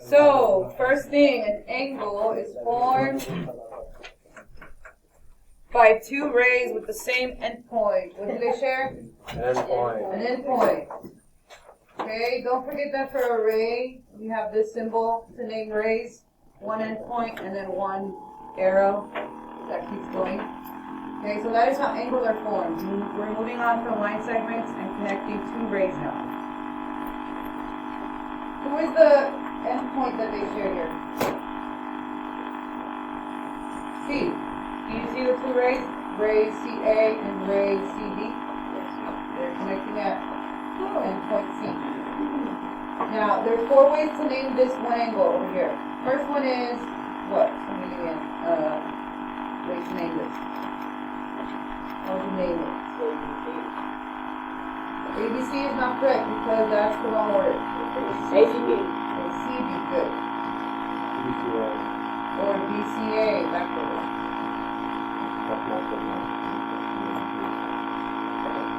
So, first thing, an angle is formed by two rays with the same endpoint. What do they share? Endpoint. An endpoint. Okay, don't forget that for a ray, we have this symbol to name rays. One endpoint and then one arrow that keeps going. Okay, so that is how angles are formed. We're moving on from line segments and connecting two rays now. Who is the endpoint that they share here? C. Can you see the two rays? Ray CA and ray CB? They're connecting at endpoint C. Now, there's four ways to name this one angle over here. First one is what? Somebody again. Let's name this. How do you name it? ABC is not correct because that's the wrong word. ACB. CB, good. BCA. Or BCA, backward.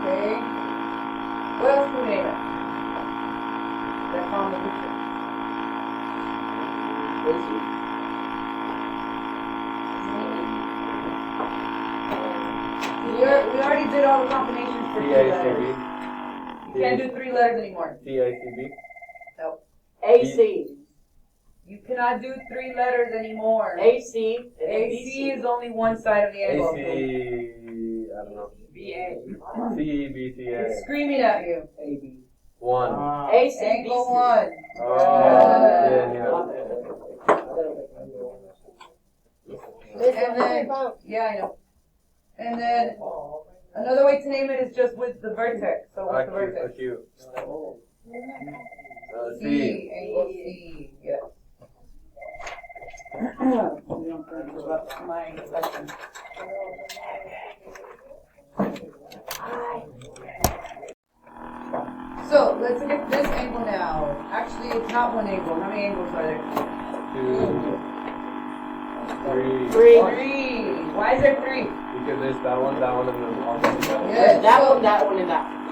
Okay. What else can we name it? That's on the picture. We already did all the combinations for 3 letters. You can't do 3 letters anymore. CACB. No. AC. You cannot do 3 letters anymore. AC. AC is only one side of the angle. AC. I don't know. BA. CBCA. It's screaming at you. AB. 1. AC. Angle 1. Oh, And then, yeah, I know. And then, another way to name it is just with the vertex. So what's the vertex? C, angle C, yes. We don't interrupt my lesson. So, let's look at this angle now. Actually, it's not one angle. How many angles are there? 2, 3. 3. Why is there 3? Because there's that one, and then all together. Yes. That one, and that one.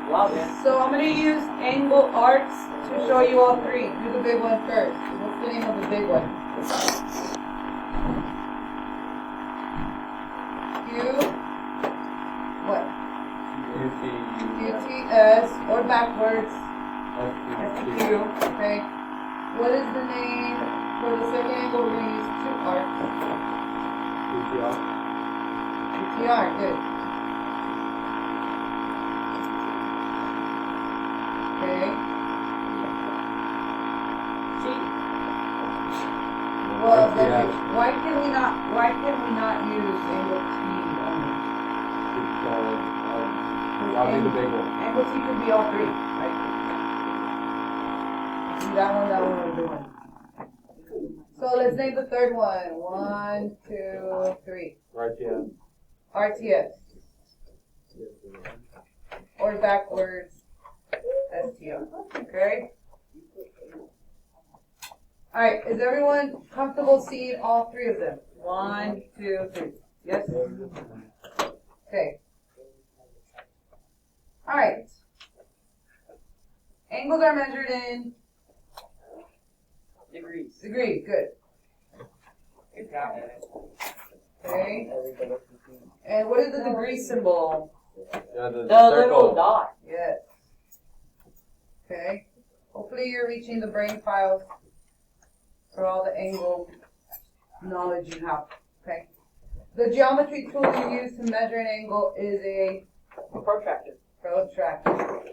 Wow, man. So I'm going to use angle arcs to show you all 3. Do the big one first. What's the name of the big one? Q. What? QTS, or backwards. SQ. Okay. What is the name for the second angle? We're going to use 2 arcs. QTR, good. Okay. C. Well, why can we not use angle T only? I'll be the big one. Angle T could be all 3, right? See that one, or the big one. So let's name the third one. 1, 2, 3. RTS. RTS. Or backwards, STR. Okay? Alright, is everyone comfortable seeing all 3 of them? 1, 2, 3. Yes? Okay. Alright. Angles are measured in Degrees. degrees. Good. Good job. Okay. And what is the degree symbol? Yeah, the The circle. little dot. Yes. Okay. Hopefully you're reaching the brain files for all the angle knowledge you have. Okay. The geometry tool you use to measure an angle is a Protractor. protractor.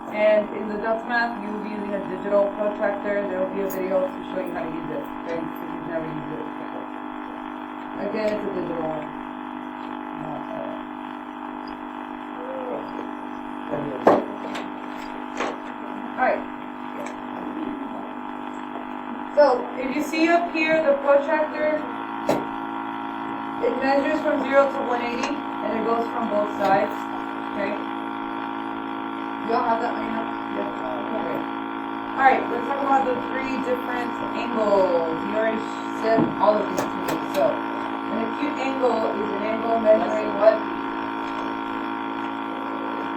And in the Dutch math, you will be using a digital protractor. There will be a video to show you how to use it, okay? Because you've never used it before. Again, it's a digital one. Alright. So, if you see up here, the protractor, it measures from 0 to 180, and it goes from both sides, okay? Y'all have that line up? Yes. Okay. Alright, let's talk about the 3 different angles. You already said all of these to me. So, an acute angle is an angle measuring what?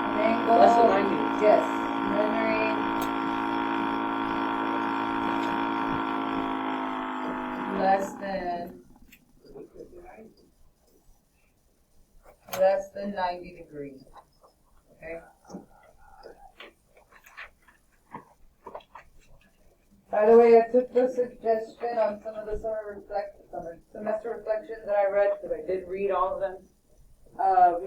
An angle. Less than 90. Yes. Measuring less than 90 degrees. Okay. By the way, I took the suggestion on some of the semester reflections that I read, because I did read all of them,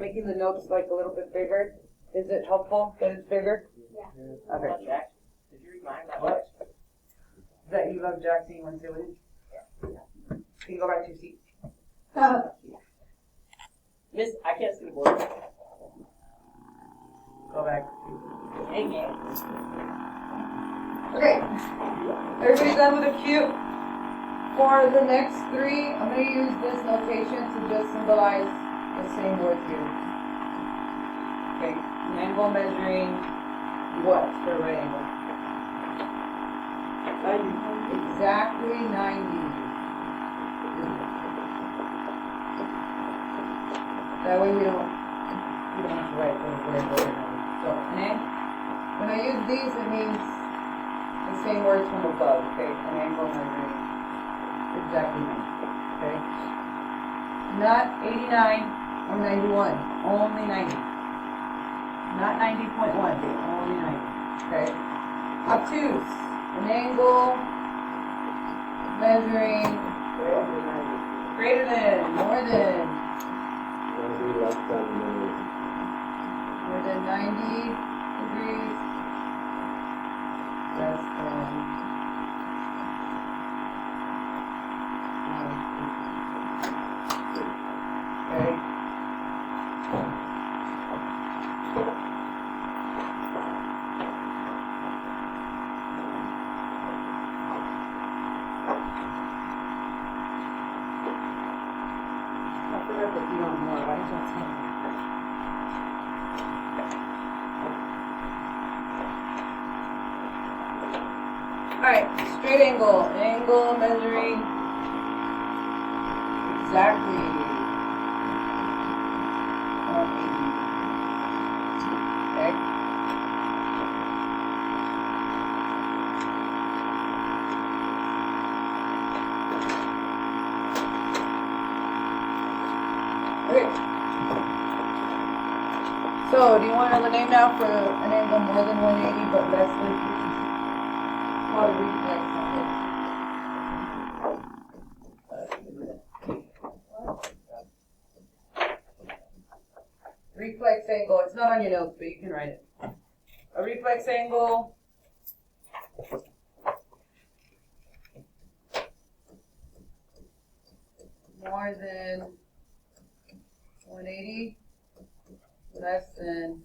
making the notes like a little bit bigger. Is it helpful that it's bigger? Yeah. Okay. Jack, did you read mine? What? That you love Jackson, you want to sit with him? Yeah. Can you go back to your seat? Miss, I can't see the board. Go back. Dang it. Okay. Everybody's done with the cue? For the next three, I'm going to use this notation to just symbolize the same word here. Okay. An angle measuring what for a right angle? 90. Exactly 90. That way we don't have to write those words over and over. So, when I use these, it means the same words from above, okay? An angle measuring exactly 90, okay? Not 89 or 91, only 90. Not 90.1, only 90, okay? Obtuse, an angle measuring greater than, more than 90 degrees, less than 90. Okay. I forgot to be on more. Why did you tell me? Alright, straight angle. Angle measuring exactly 180. Okay. Okay. So, do you want another name now for an angle more than 180 but less than 360? Called a reflex angle. Reflex angle. It's not on your notes, but you can write it. A reflex angle more than 180, less than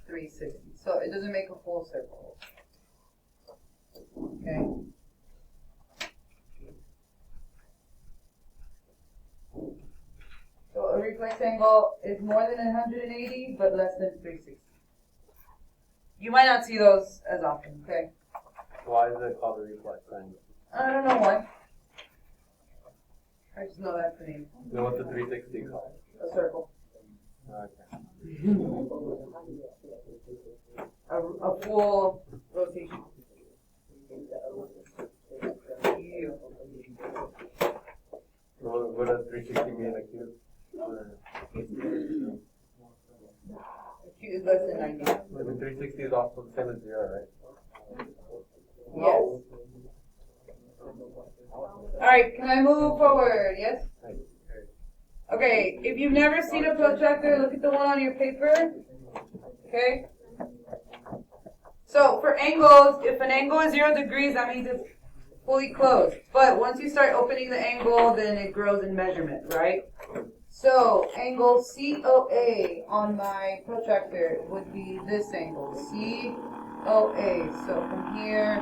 360. So it doesn't make a full circle. Okay. So a reflex angle is more than 180, but less than 360. You might not see those as often, okay? Why is it called a reflex angle? I don't know why. I just know that's the name. You know what's a 360 called? A circle. Okay. A full rotation. What does 360 mean? A cube? A cube is less than 90. I mean, 360 is also the same as 0, right? Yes. Alright, can I move forward? Yes? Okay, if you've never seen a protractor, look at the one on your paper. Okay? So, for angles, if an angle is 0 degrees, that means it's fully closed. But once you start opening the angle, then it grows in measurement, right? So, angle COA on my protractor would be this angle, COA. So, from here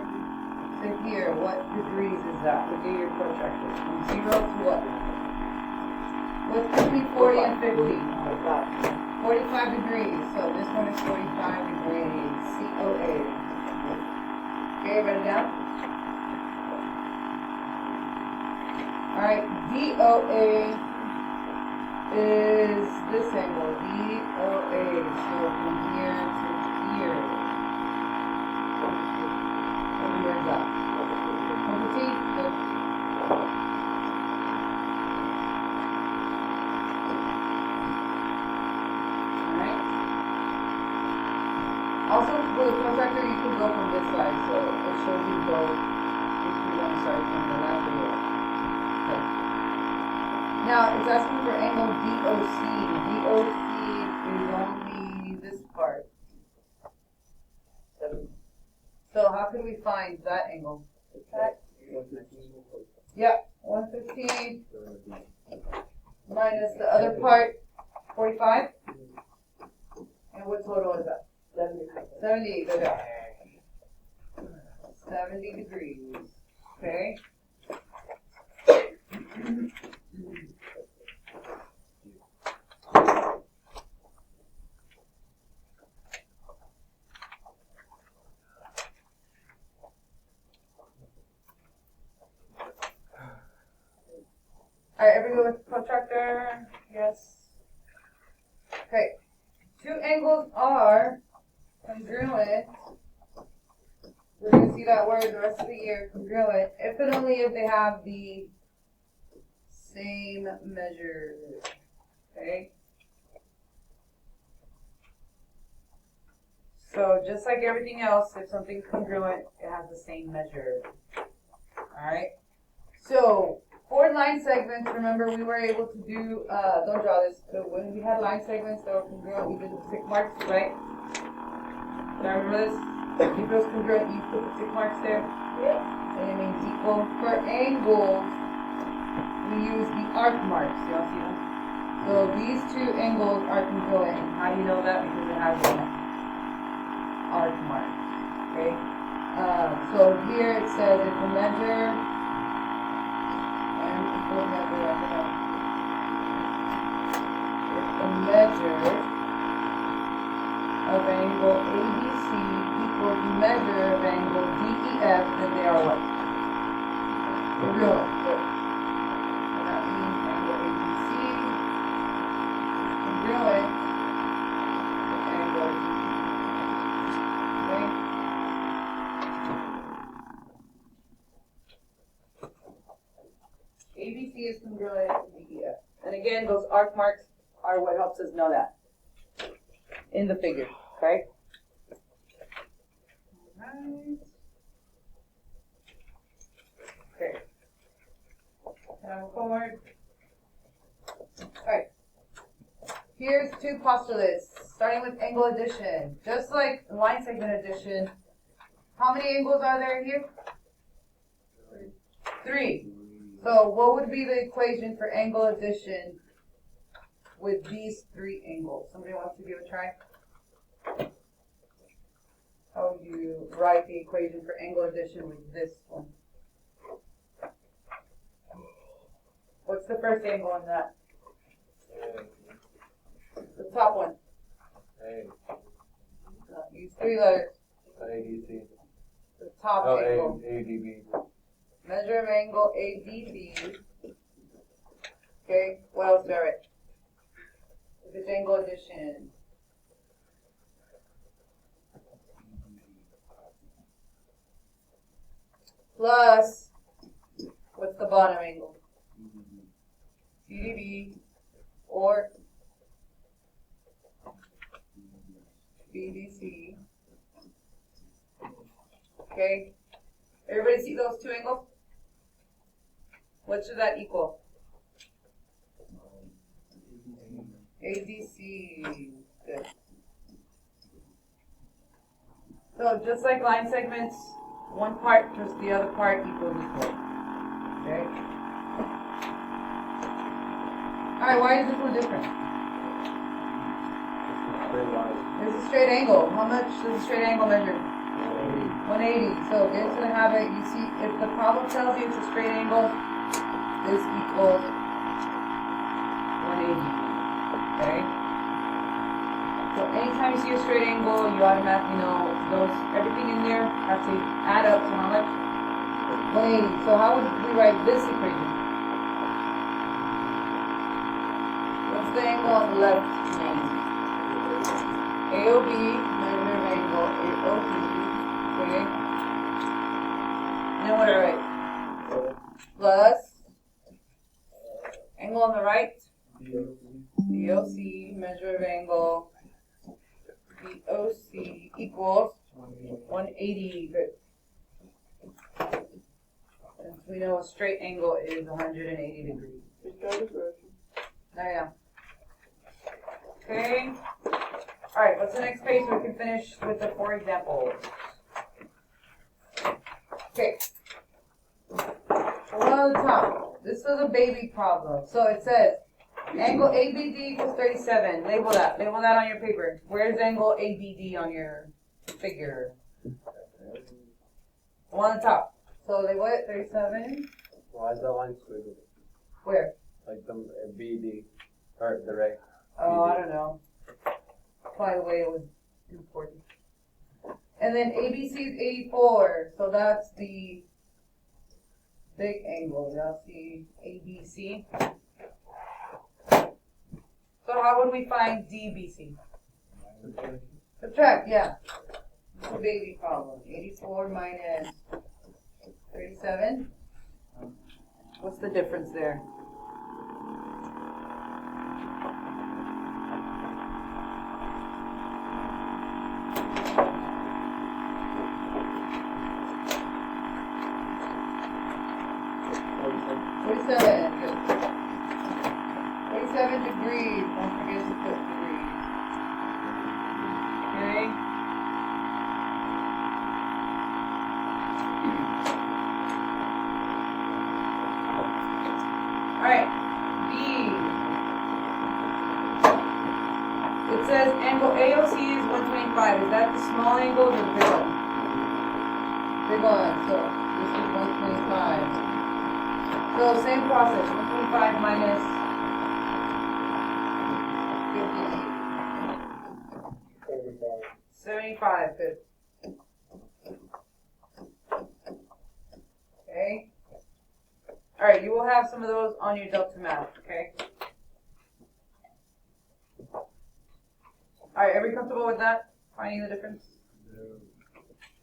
to here, what degrees is that? Look at your protractor. From 0 to what? What's between 40 and 50? 45 degrees. So, this one is 45 degrees, COA. Okay, write it down. Alright, DOA is this angle, DOA. So from here to here. And here's that. 115? Good. Alright. Also, for the protractor, you can go from this side, so it shows you both if you want to start from the left or the right. Okay. Now, it's asking for angle DOC. DOC is only this part. So how can we find that angle? Yeah, 115 minus the other part, 45. And what total is that? 70, good job. 70 degrees. Okay. Alright, everyone with the protractor? Yes. Okay. Two angles are congruent. We're going to see that word the rest of the year, congruent, if and only if they have the same measure. Okay? So just like everything else, if something's congruent, it has the same measure. Alright? So, for line segments, remember we were able to do, don't draw this, so when we had line segments that were congruent, we did the tick marks, right? Do I remember this? If it was congruent, you put the tick marks there. And it means equal. For angles, we use the arc marks. Y'all see them? So these two angles are congruent. And how do you know that? Because it has an arc mark. Okay? So here it says if the measure and equal measure, if the measure of angle ABC equals the measure of angle DEF, then they are what? Congruent. Good. And that means angle ABC is congruent with angle DEF. Okay? ABC is congruent with DEF. And again, those arc marks are what helps us know that in the figure. Okay? Alright. Okay. Now forward. Alright. Here's two postulates, starting with angle addition. Just like line segment addition, how many angles are there here? 3. So what would be the equation for angle addition with these 3 angles? Somebody wants to give a try? How would you write the equation for angle addition with this one? What's the first angle on that? The top one. Use 3 letters. ADC. The top angle. ADB. Measure of angle ADB. Okay, what else do I write? If it's angle addition. Plus, what's the bottom angle? CDB or BDC. Okay, everybody see those 2 angles? What should that equal? ADC. Good. So just like line segments, one part plus the other part equals equal. Okay? Alright, why is this one different? There's a straight angle. How much does a straight angle measure? 180. So get into the habit. You see, if the problem tells you it's a straight angle, this equals 180. Okay? So anytime you see a straight angle, you automatically know everything in there has to add up to how much? 180. So how would we write this equation? What's the angle on the left name? AOB, measure of angle, AOB, okay? And then what do I write? Plus, angle on the right, BOC, measure of angle, BOC equals 180. Good. Since we know a straight angle is 180 degrees. There you go. Okay. Alright, what's the next page so we can finish with the 4 examples? Okay. One on the top. This was a baby problem. So it says angle ABD equals 37. Label that. Label that on your paper. Where's angle ABD on your figure? One on the top. So label it 37. Why is that line squiggly? Where? Like the BD, or the right. Oh, I don't know. By the way, it was 240. And then ABC is 84. So that's the big angle. Y'all see ABC? So how would we find DBC? Subtract, yeah. It's a baby problem. 84 minus 37. What's the difference there? Good. 47 degrees. Don't forget to put degrees. Okay. Alright. B. It says angle AOC is 125. Is that the small angle or the big one? Big one. So this is 125. So same process, 125 minus 75. Good. Okay. Alright, you will have some of those on your Delta math, okay? Alright, everybody comfortable with that? Finding the difference?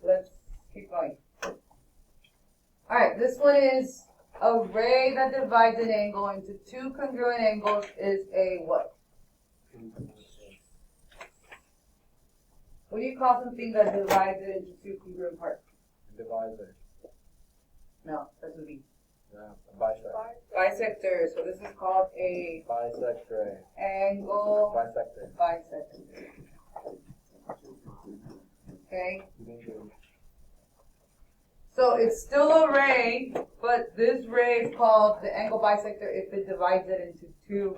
Let's keep going. Alright, this one is a ray that divides an angle into 2 congruent angles is a what? What do you call something that divides it into 2 congruent parts? Divisor. No, that's a B. Yeah, a bisector. Bisector. So this is called a Bisector. angle Bisector. bisector. Okay. So it's still a ray, but this ray is called the angle bisector if it divides it into 2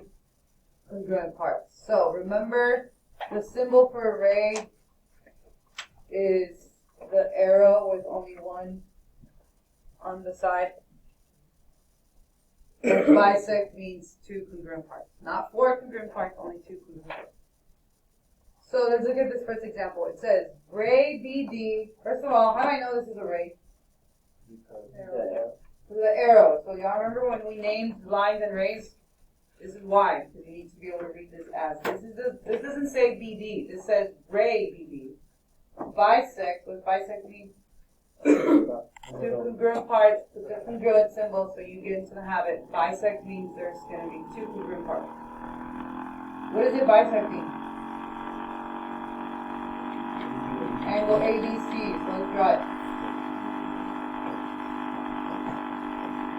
congruent parts. So remember, the symbol for a ray is the arrow with only one on the side. And bisect means 2 congruent parts. Not 4 congruent parts, only 2 congruent parts. So let's look at this first example. It says ray BD. First of all, how do I know this is a ray? The arrow. So y'all remember when we named lines and rays? This is why, because you need to be able to read this as this doesn't say BD. This says ray BD. Bisect. What does bisect mean? 2 congruent parts with the congruent symbol, so you get into the habit. Bisect means there's going to be 2 congruent parts. What is it bisecting? Angle ABC. So let's draw it.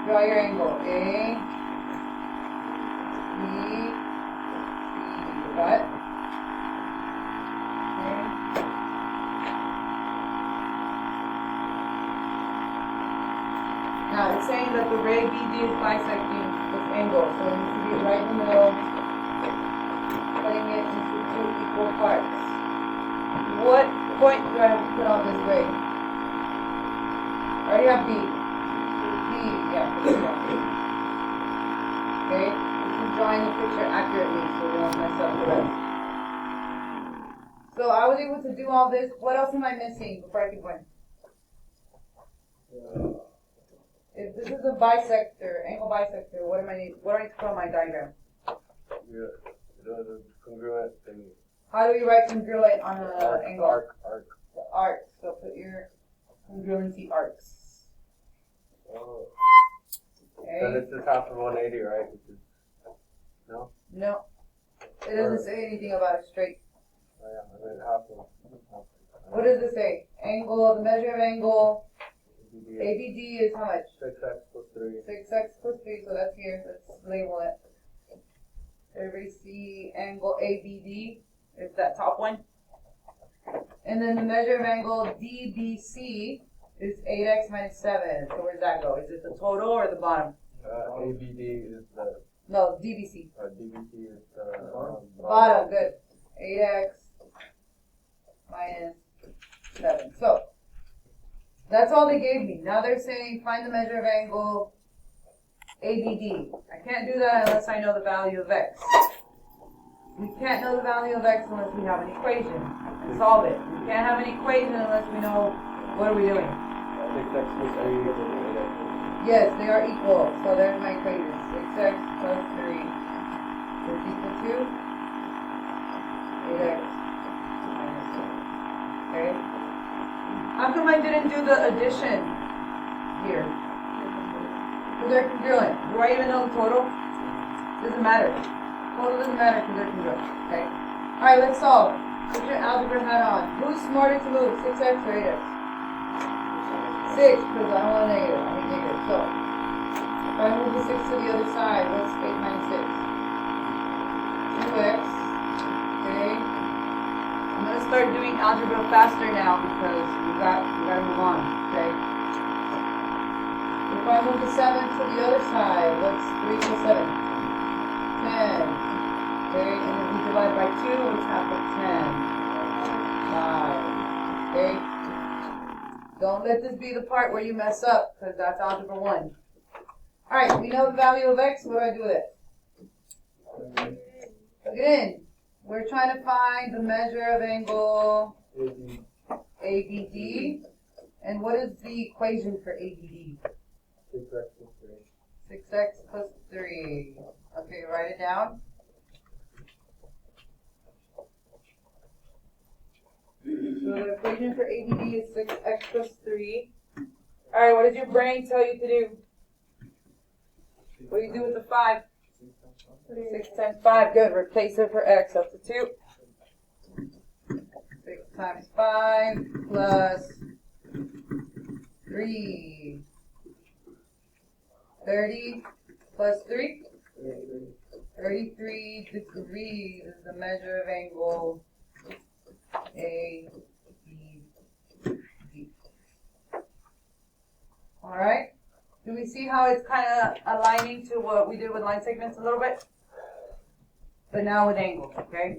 Draw your angle. A, B, C. Got it? Okay. Now it's saying that the ray BD is bisecting this angle, so it needs to be right in the middle, cutting it into 2 equal parts. What point do I have to put on this ray? I already have B. Yeah. Okay, this is drawing the picture accurately so we don't mess up the rest. So I was able to do all this. What else am I missing before I keep going? If this is a bisector, angle bisector, what do I need to put on my diagram? How do we write congruent on an angle? Arc. The arc. So put your congruency arcs. Oh. Okay. So this is half of 180, right? No? No. It doesn't say anything about a straight. Oh yeah, I mean half of. What does it say? Angle, the measure of angle, ABD. ABD is how much? 6x plus 3. 6x plus 3, so that's here. Let's label it. Everybody see angle ABD? It's that top one. And then the measure of angle DBC is 8x minus 7. So where does that go? Is it the total or the bottom? ABD is the. No, DBC. DBT is the. Bottom, good. 8x minus 7. So, that's all they gave me. Now they're saying find the measure of angle ABD. I can't do that unless I know the value of x. We can't know the value of x unless we have an equation and solve it. We can't have an equation unless we know what are we doing. 6x plus 3 is 8x. Yes, they are equal. So there's my equation. 6x plus 3 is equal to 8x minus 7. Okay? How come I didn't do the addition here? Because they're congruent. Do I even know the total? Doesn't matter. Total doesn't matter because they're congruent. Okay? Alright, let's solve. Put your algebra hat on. Who's smarter to move? 6x or 8x? 6, because I don't want a negative. I need negative. So, if I move the 6 to the other side, what's 8 minus 6? 2x. Okay? I'm going to start doing algebra faster now because we got to move on. Okay? If I move the 7 to the other side, what's 3 plus 7? 10. Okay? And if we divide by 2, it's half of 10. 5. Okay? Don't let this be the part where you mess up, because that's algebra 1. Alright, we know the value of x. What do I do with it? Plug it in. We're trying to find the measure of angle ABD. And what is the equation for ABD? 6x plus 3. 6x plus 3. Okay, write it down. So the equation for ABD is 6x plus 3. Alright, what does your brain tell you to do? What do you do with the 5? 6 times 5, good. Replace it for x, substitute. 6 times 5 plus 3. 30 plus 3? 33 degrees is the measure of angle A, B, D. Alright? Do we see how it's kind of aligning to what we did with line segments a little bit? But now with angles, okay?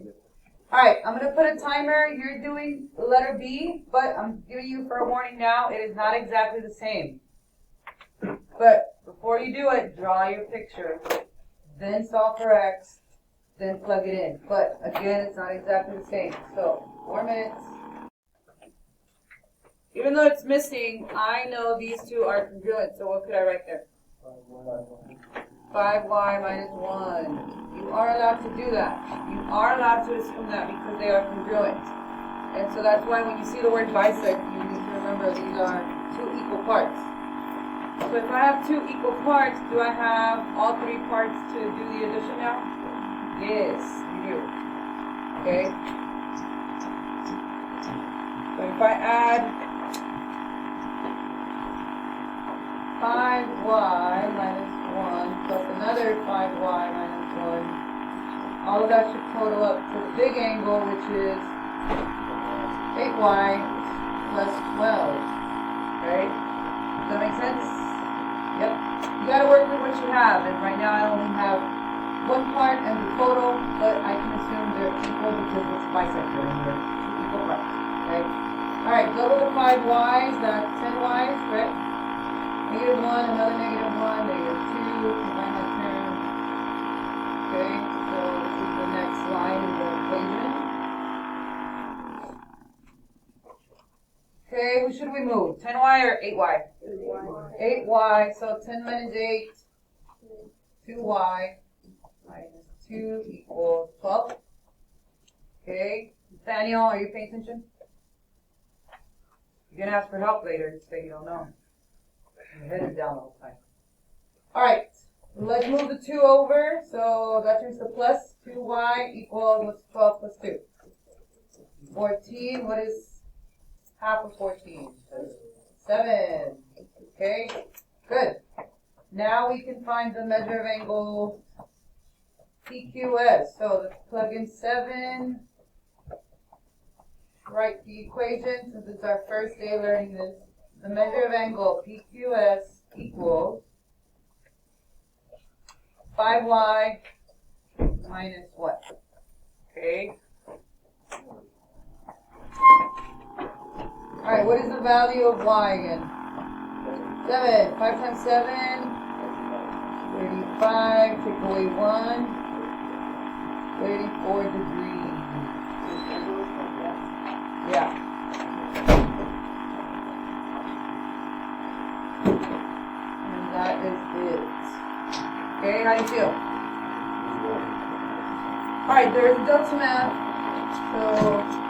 Alright, I'm going to put a timer. You're doing the letter B, but I'm giving you for a warning now, it is not exactly the same. But before you do it, draw your picture, then solve for x, then plug it in. But again, it's not exactly the same. So, 4 minutes. Even though it's missing, I know these two are congruent, so what could I write there? 5y minus 1. You are allowed to do that. You are allowed to assume that because they are congruent. And so that's why when you see the word bisect, you need to remember these are 2 equal parts. So if I have 2 equal parts, do I have all 3 parts to do the addition now? Yes, you do. Okay? So if I add 5y minus 1 plus another 5y minus 1, all of that should total up to the big angle, which is 8y plus 12. Okay? Does that make sense? Yep. You gotta work with what you have, and right now I only have 1 part and the total, but I can assume they're equal because it's bisector and they're 2 equal parts. Okay? Alright, double the 5y's, that's 10y's, correct? -1, another -1, -2, combine that term. Okay, so this is the next line in the equation. Okay, who should we move? 10y or 8y? 8y, so 10 minus 8, 2y minus 2 equals 12. Okay, Daniel, are you paying attention? You're gonna ask for help later and say you don't know. Your head is down all the time. Alright, let's move the 2 over. So that turns to plus 2y equals, what's 12 plus 2? 14. What is half of 14? 7. Okay, good. Now we can find the measure of angle PQS. So let's plug in 7. Write the equation since it's our first day learning this. The measure of angle PQS equals 5y minus what? Okay. Alright, what is the value of y again? 7. 5 times 7, 35. Take away 1. 34 degrees. Yeah. And that is it. Okay, how do you feel? Alright, there's delta math. So